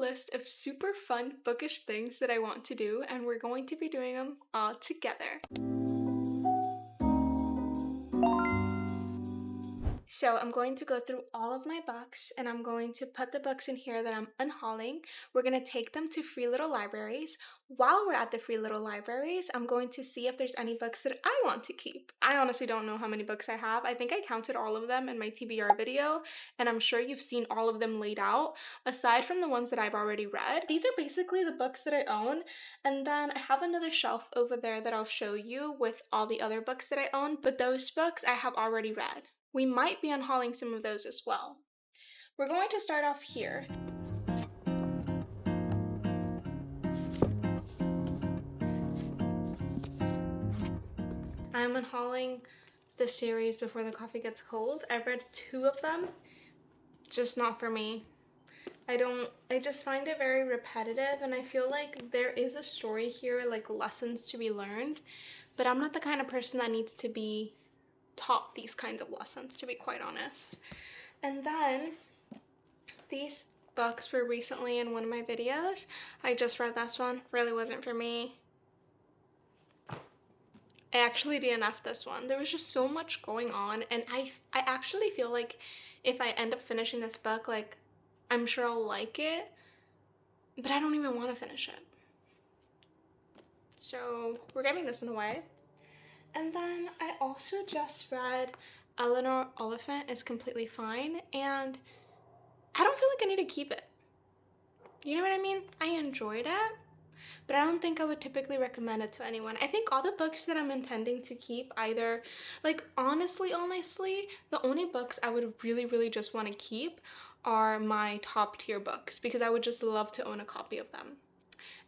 list of super fun bookish things that I want to do, and we're going to be doing them all together. So I'm going to go through all of my books, and I'm going to put the books in here that I'm unhauling. We're going to take them to free little libraries. While we're at the free little libraries, I'm going to see if there's any books that I want to keep. I honestly don't know how many books I have. I think I counted all of them in my TBR video, and I'm sure you've seen all of them laid out, aside from the ones that I've already read. These are basically the books that I own, and then I have another shelf over there that I'll show you with all the other books that I own, but those books I have already read. We might be unhauling some of those as well. We're going to start off here. I'm unhauling the series Before the Coffee Gets Cold. I've read 2 of them, just not for me. I just find it very repetitive, and I feel like there is a story here, like lessons to be learned, but I'm not the kind of person that needs to be taught these kinds of lessons, to be quite honest. And then these books were recently in one of my videos. I just read this one, really wasn't for me. I actually DNF'd this one. There was just so much going on, and I actually feel like if I end up finishing this book, like, I'm sure I'll like it, but I don't even want to finish it. So we're giving this one away. And then I also just read Eleanor Oliphant is Completely Fine, and I don't feel like I need to keep it. You know what I mean? I enjoyed it, but I don't think I would typically recommend it to anyone. I think all the books that I'm intending to keep, either, like, honestly, the only books I would really just want to keep are my top tier books, because I would just love to own a copy of them.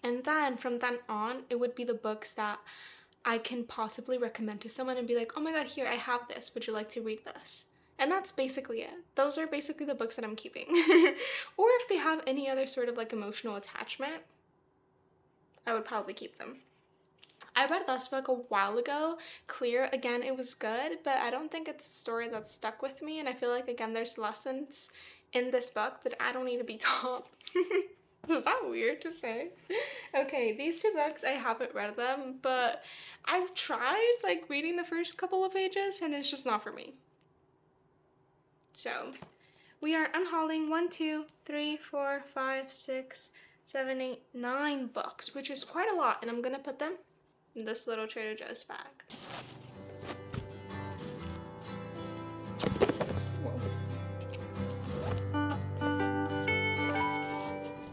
And then from then on, it would be the books that I can possibly recommend to someone and be like, oh my god, here, I have this, would you like to read this? And that's basically it. Those are basically the books that I'm keeping. Or if they have any other sort of like emotional attachment, I would probably keep them. I read this book a while ago, Clear. Again, it was good, but I don't think it's a story that stuck with me, and I feel like, again, there's lessons in this book that I don't need to be taught. Is that weird to say? Okay, these 2 books, I haven't read them, but I've tried, like, reading the first couple of pages, and it's just not for me. So, we are unhauling 1, 2, 3, 4, 5, 6, 7, 8, 9 books, which is quite a lot, and I'm gonna put them in this little Trader Joe's bag.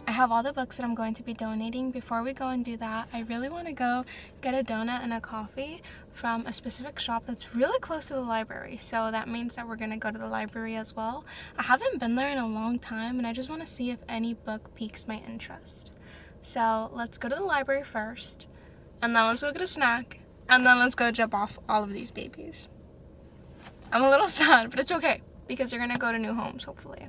I have all the books that I'm going to be donating. Before we go and do that, I really want to go get a donut and a coffee from a specific shop that's really close to the library. So that means that we're going to go to the library as well. I haven't been there in a long time, and I just want to see if any book piques my interest. So let's go to the library first, and then let's go get a snack, and then let's go drop off all of these babies. I'm a little sad, but it's okay, because they're going to go to new homes, hopefully.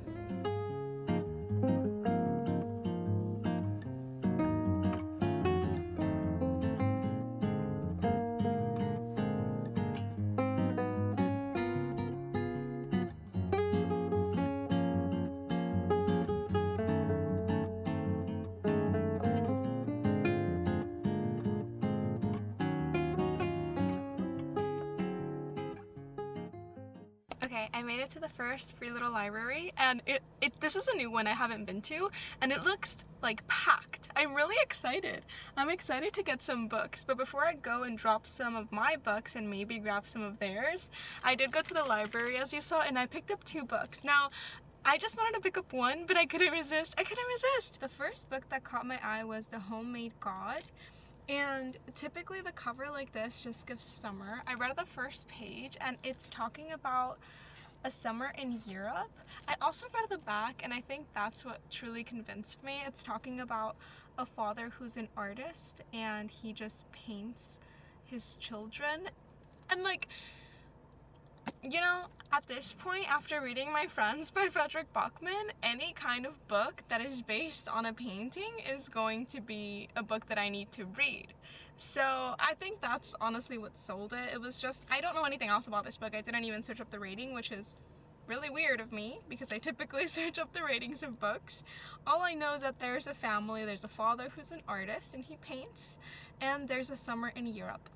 I made it to the first free little library, and this is a new one I haven't been to, and it looks like packed. I'm really excited. I'm excited to get some books, but before I go and drop some of my books and maybe grab some of theirs, I did go to the library, as you saw, and I picked up 2 books. Now, I just wanted to pick up one, but I couldn't resist. The first book that caught my eye was The Homemade God. And typically the cover like this just gives summer. I read the first page, and it's talking about a summer in Europe. I also read the back, and I think that's what truly convinced me. It's talking about a father who's an artist, and he just paints his children. And like, you know, at this point, after reading My Friends by Frederick Bachman, any kind of book that is based on a painting is going to be a book that I need to read. So I think that's honestly what sold it. It was just, I don't know anything else about this book. I didn't even search up the rating, which is really weird of me because I typically search up the ratings of books. All I know is that there's a family, there's a father who's an artist and he paints, and there's a summer in Europe.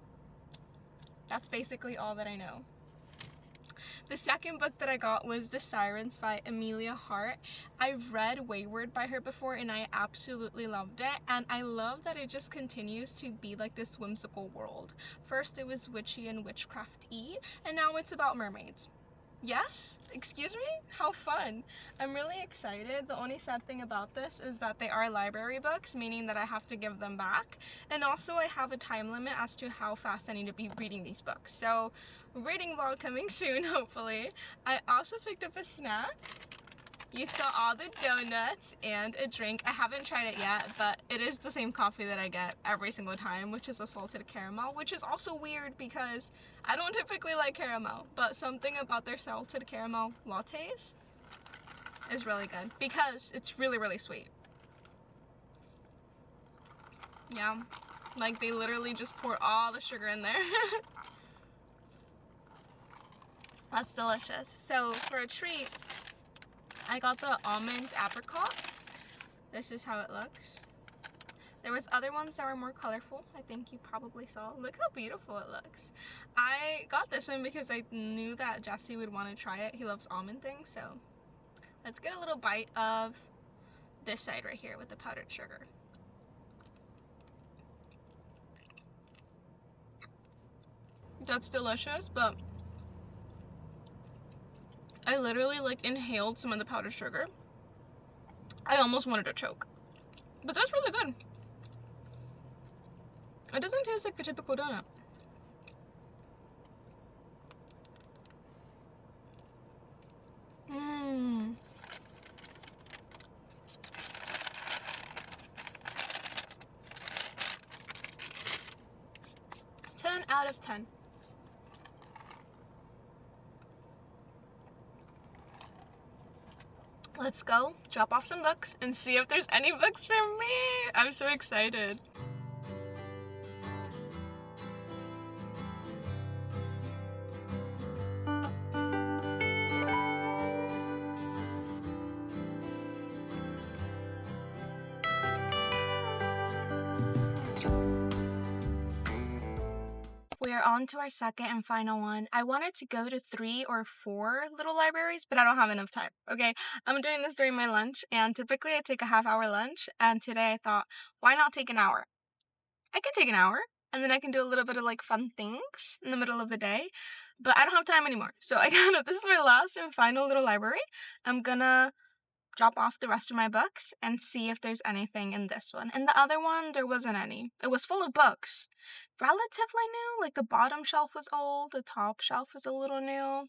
That's basically all that I know. The second book that I got was The Sirens by Amelia Hart. I've read Wayward by her before and I absolutely loved it, and I love that it just continues to be like this whimsical world. First it was witchy and witchcraft-y, and now it's about mermaids. Yes? Excuse me? How fun. I'm really excited. The only sad thing about this is that they are library books, meaning that I have to give them back. And also I have a time limit as to how fast I need to be reading these books. So, reading vlog coming soon, hopefully. I also picked up a snack. You saw all the donuts and a drink. I haven't tried it yet, but it is the same coffee that I get every single time, which is a salted caramel, which is also weird because I don't typically like caramel, but something about their salted caramel lattes is really good because it's really, really sweet. Yeah, like they literally just pour all the sugar in there. That's delicious. So for a treat, I got the almond apricot. This is how it looks. There was other ones that were more colorful. I think you probably saw. Look how beautiful it looks. I got this one because I knew that Jesse would want to try it. He loves almond things, so let's get a little bite of this side right here with the powdered sugar. That's delicious, but I literally like inhaled some of the powdered sugar. I almost wanted to choke. But that's really good. It doesn't taste like a typical donut. Mmm. 10 out of 10. Let's go drop off some books and see if there's any books for me. I'm so excited. We are on to our second and final one. I wanted to go to 3 or 4 little libraries, but I don't have enough time, okay? I'm doing this during my lunch, and typically I take a half-hour lunch, and today I thought, why not take an hour? I can take an hour, and then I can do a little bit of like fun things in the middle of the day, but I don't have time anymore. So this is my last and final little library. I'm gonna drop off the rest of my books and see if there's anything in this one. In the other one, there wasn't any. It was full of books. Relatively new, like the bottom shelf was old, the top shelf was a little new,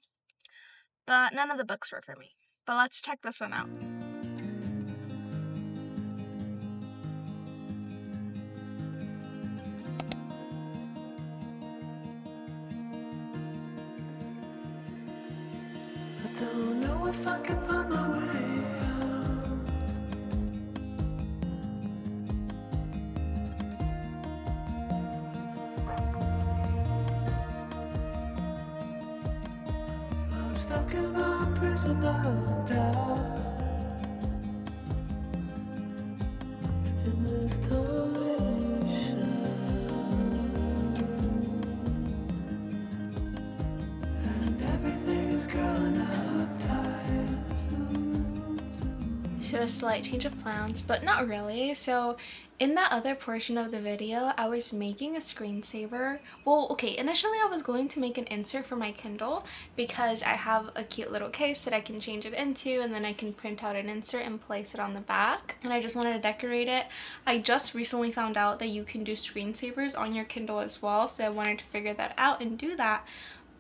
but none of the books were for me. But let's check this one out. I don't know if I can find my way out. I'm stuck in a prison of doubt. In this torsion, and everything is growing up tight. There's no room to. So a slight change of plans, but not really. So in that other portion of the video, I was making a screensaver. Well, okay, initially I was going to make an insert for my Kindle because I have a cute little case that I can change it into, and then I can print out an insert and place it on the back, and I just wanted to decorate it. I just recently found out that you can do screensavers on your Kindle as well, so I wanted to figure that out and do that.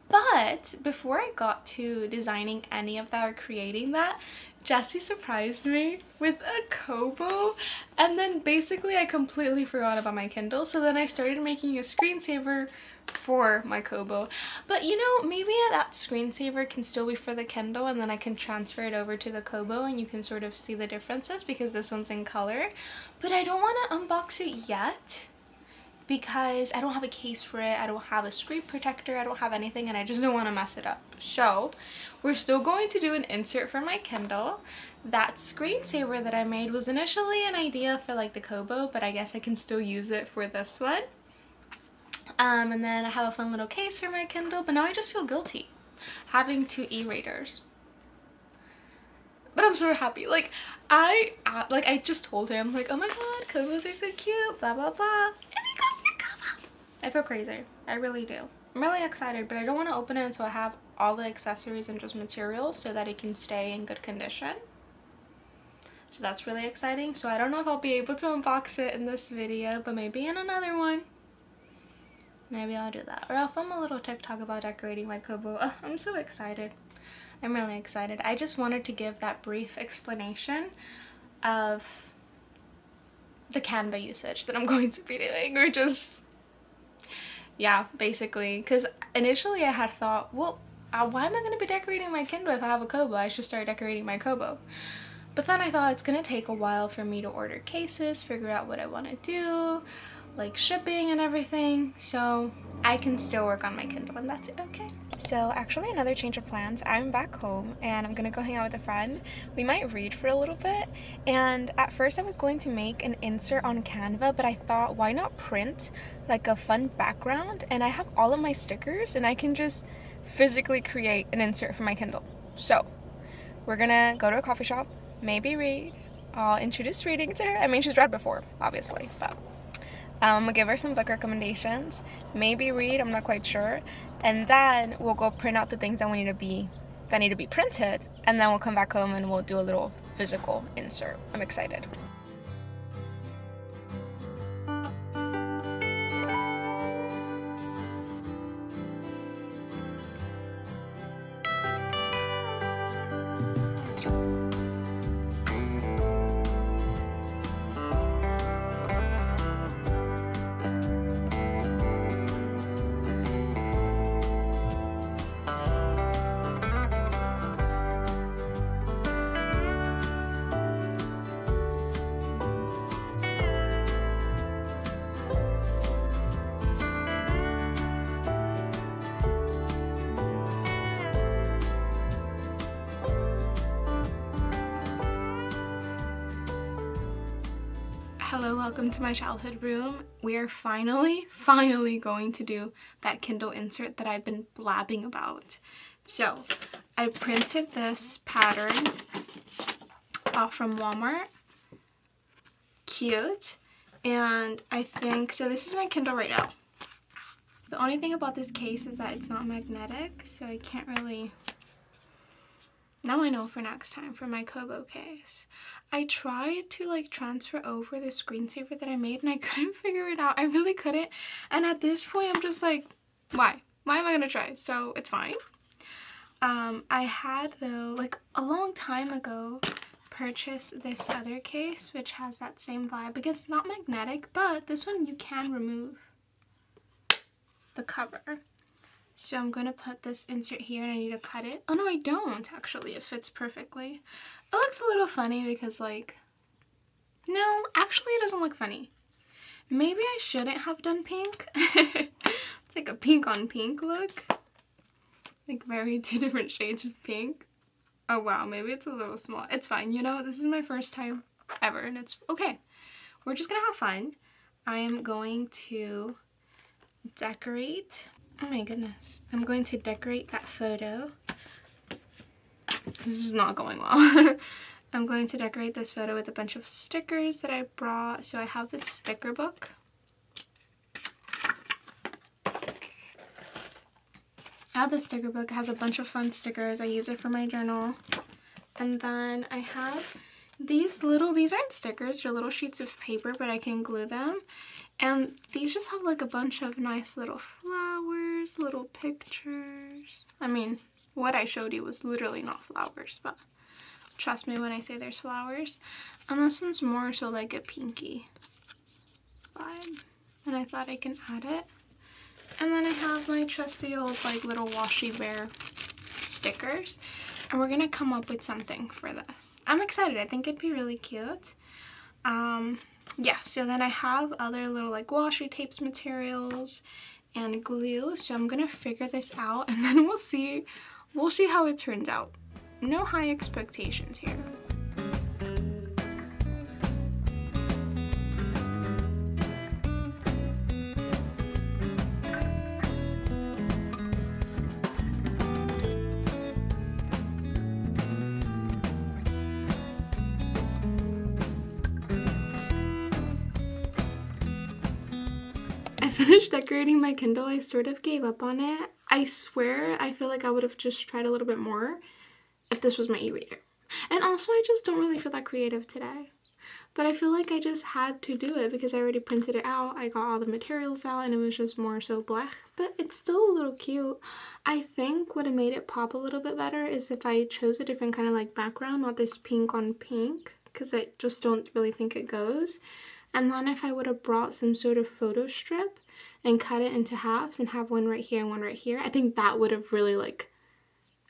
But before I got to designing any of that or creating that, Jesse surprised me with a Kobo, and then basically I completely forgot about my Kindle, so then I started making a screensaver for my Kobo. But you know, maybe that screensaver can still be for the Kindle, and then I can transfer it over to the Kobo and you can sort of see the differences because this one's in color. But I don't want to unbox it yet because I don't have a case for it, I don't have a screen protector, I don't have anything, and I just don't want to mess it up. So we're still going to do an insert for my Kindle. That screensaver that I made was initially an idea for like the Kobo, but I guess I can still use it for this one. And then I have a fun little case for my Kindle, but now I just feel guilty having 2 e-readers. But I'm so happy. Like I just told her, I'm like, oh my god, Kobos are so cute, blah blah blah, and he got me a Kobo. I feel crazy. I really do. I'm really excited, but I don't want to open it until I have all the accessories and just materials so that it can stay in good condition. So that's really exciting. So I don't know if I'll be able to unbox it in this video, but maybe in another one. Maybe I'll do that. Or I'll film a little TikTok about decorating my Kobo. Oh, I'm so excited. I'm really excited. I just wanted to give that brief explanation of the Canva usage that I'm going to be doing. Or just, yeah, basically. Because initially I had thought, well, why am I going to be decorating my Kindle if I have a Kobo? I should start decorating my Kobo. But then I thought it's going to take a while for me to order cases, figure out what I want to do, like shipping and everything, so I can still work on my Kindle and that's okay. So actually another change of plans. I'm back home and I'm gonna go hang out with a friend. We might read for a little bit, and at first I was going to make an insert on Canva, but I thought, why not print like a fun background? And I have all of my stickers and I can just physically create an insert for my Kindle. So we're gonna go to a coffee shop, maybe read. I'll introduce reading to her. I mean, she's read before, obviously, but I'm gonna give her some book recommendations, maybe read, I'm not quite sure, and then we'll go print out the things that need to be printed, and then we'll come back home and we'll do a little physical insert. I'm excited. Hello, welcome to my childhood room. We are finally going to do that Kindle insert that I've been blabbing about. So I printed this pattern off from Walmart. Cute. And I think, so this is my Kindle right now. The only thing about this case is that it's not magnetic, so I can't really, now I know for next time for my Kobo case. I tried to like transfer over the screensaver that I made and I couldn't figure it out. I really couldn't. And at this point I'm just like, why? Why am I gonna try? So it's fine. I had though, like a long time ago, purchased this other case which has that same vibe because it's not magnetic, but this one you can remove the cover. So I'm going to put this insert here and I need to cut it. Oh no, I don't actually. It fits perfectly. It looks a little funny because like, no, actually it doesn't look funny. Maybe I shouldn't have done pink. It's like a pink on pink look. Like very 2 different shades of pink. Oh wow, maybe it's a little small. It's fine, you know, this is my first time ever and it's okay. We're just gonna have fun. I am going to decorate. Oh my goodness. I'm going to decorate that photo. This is not going well. I'm going to decorate this photo with a bunch of stickers that I brought. So I have this sticker book. I have this sticker book. It has a bunch of fun stickers. I use it for my journal. And then I have these aren't stickers, they're little sheets of paper, but I can glue them. And these just have like a bunch of nice little flowers, little pictures. I mean, what I showed you was literally not flowers, but trust me when I say there's flowers. And this one's more so like a pinky vibe. And I thought I can add it. And then I have my trusty old like little washi bear stickers. And we're gonna come up with something for this. I'm excited. I think it'd be really cute. yeah, so then I have other little like washi tapes materials and glue, so I'm gonna figure this out and then we'll see how it turns out. No high expectations here. I finished decorating my Kindle. I sort of gave up on it. I swear I feel like I would have just tried a little bit more if this was my e-reader. And also I just don't really feel that creative today. But I feel like I just had to do it because I already printed it out. I got all the materials out and it was just more so blech. But it's still a little cute. I think what made it pop a little bit better is if I chose a different kind of like background, not this pink on pink, because I just don't really think it goes. And then if I would have brought some sort of photo strip and cut it into halves and have one right here and one right here, I think that would have really like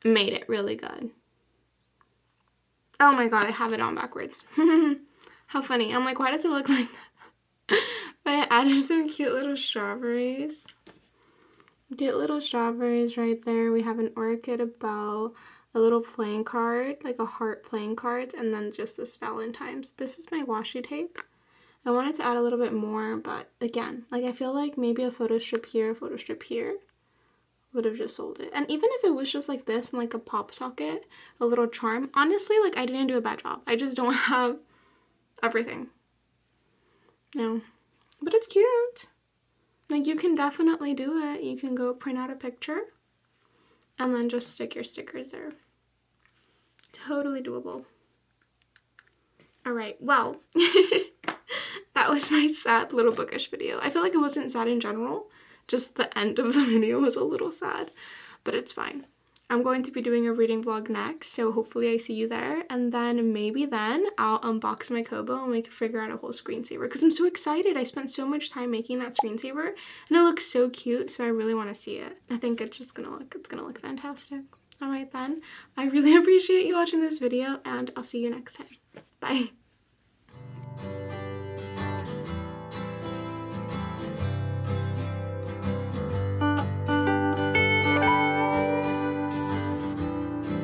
made it really good. Oh my god, I have it on backwards. How funny. I'm like, why does it look like that? But I added some cute little strawberries. Cute little strawberries right there. We have an orchid, a bow, a little playing card, like a heart playing cards, and then just this Valentine's. This is my washi tape. I wanted to add a little bit more, but again, like I feel like maybe a photo strip here, a photo strip here would have just sold it. And even if it was just like this and like a pop socket, a little charm, honestly, like I didn't do a bad job. I just don't have everything. No. But it's cute. Like you can definitely do it. You can go print out a picture and then just stick your stickers there. Totally doable. Alright, well, that was my sad little bookish video. I feel like it wasn't sad in general, just the end of the video was a little sad, but it's fine. I'm going to be doing a reading vlog next, so hopefully I see you there, and then maybe then I'll unbox my Kobo and we can figure out a whole screensaver, because I'm so excited. I spent so much time making that screensaver, and it looks so cute, so I really want to see it. I think it's gonna look fantastic. Alright then, I really appreciate you watching this video, and I'll see you next time. Bye!